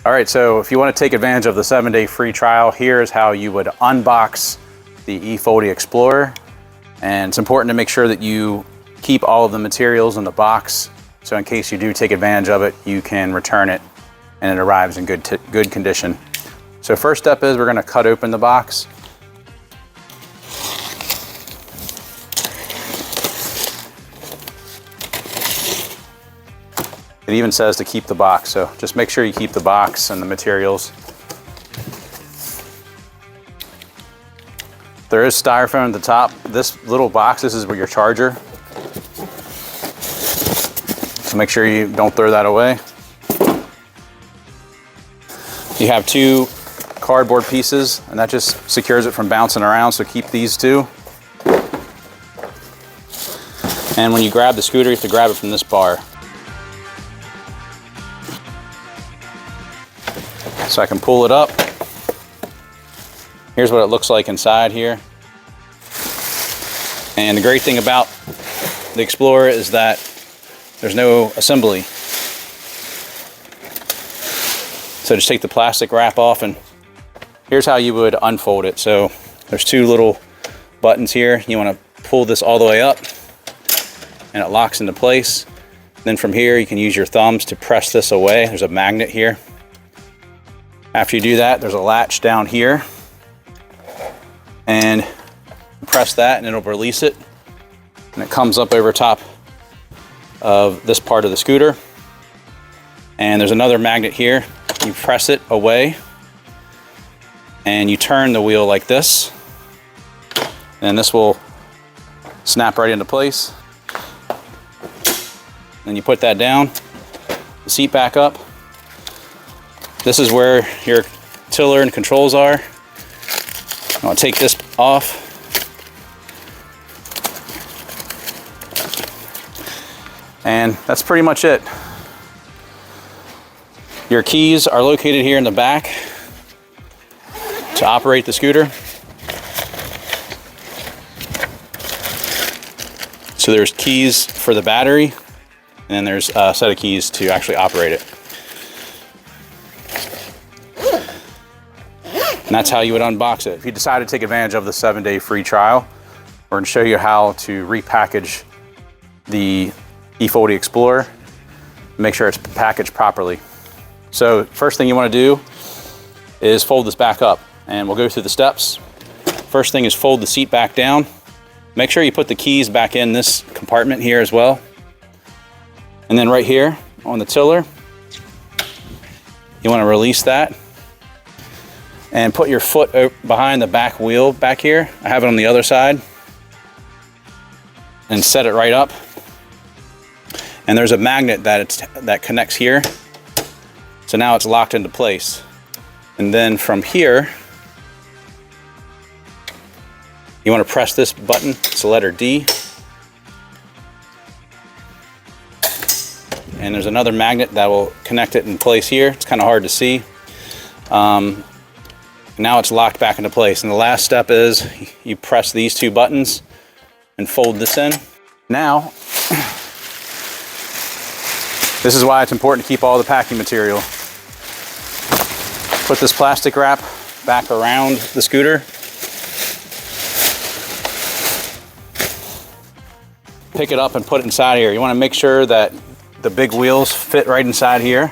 All right, so if you want to take advantage of the 7-day free trial, here's how you would unbox the eFOLDi Explorer. And it's important to make sure that you keep all of the materials in the box, so in case you do take advantage of it, you can return it and it arrives in good condition. So first step is we're going to cut open the box. It even says to keep the box, so just make sure you keep the box and the materials. There is styrofoam at the top. This little box, this is where your charger. So make sure you don't throw that away. You have 2 cardboard pieces, and that just secures it from bouncing around, so keep these 2. And when you grab the scooter, you have to grab it from this bar. So I can pull it up. Here's what it looks like inside here. And the great thing about the Explorer is that there's no assembly. So just take the plastic wrap off, and here's how you would unfold it. So there's 2 little buttons here. You want to pull this all the way up and it locks into place. Then from here you can use your thumbs to press this away. There's a magnet here. After you do that, there's a latch down here, and press that and it'll release it, and it comes up over top of this part of the scooter. And there's another magnet here. You press it away and you turn the wheel like this, and this will snap right into place. Then you put that down, the seat back up. This is where your tiller and controls are. I'll take this off. And that's pretty much it. Your keys are located here in the back to operate the scooter. So there's keys for the battery, and then there's a set of keys to actually operate it. And that's how you would unbox it. If you decide to take advantage of the 7-day free trial, we're going to show you how to repackage the eFOLDi Explorer, make sure it's packaged properly. So first thing you want to do is fold this back up, and we'll go through the steps. First thing is fold the seat back down. Make sure you put the keys back in this compartment here as well. And then right here on the tiller, you want to release that and put your foot behind the back wheel back here. I have it on the other side, and set it right up. And there's a magnet that connects here. So now it's locked into place. And then from here, you want to press this button. It's the letter D. And there's another magnet that will connect it in place here. It's kind of hard to see. Now it's locked back into place. And the last step is you press these 2 buttons and fold this in. Now, this is why it's important to keep all the packing material. Put this plastic wrap back around the scooter. Pick it up and put it inside here. You want to make sure that the big wheels fit right inside here.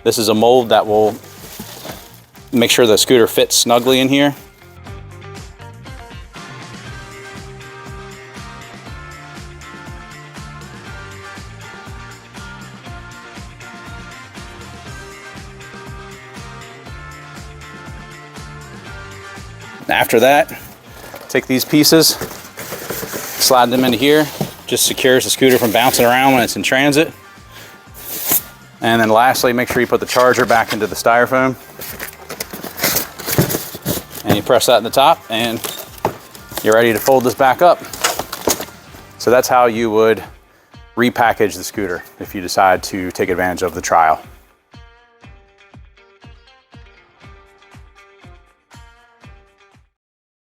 This is a mold that will make sure the scooter fits snugly in here. After that, take these pieces, slide them into here. Just secures the scooter from bouncing around when it's in transit. And then lastly, make sure you put the charger back into the styrofoam. And you press that in the top, and you're ready to fold this back up. So that's how you would repackage the scooter if you decide to take advantage of the trial.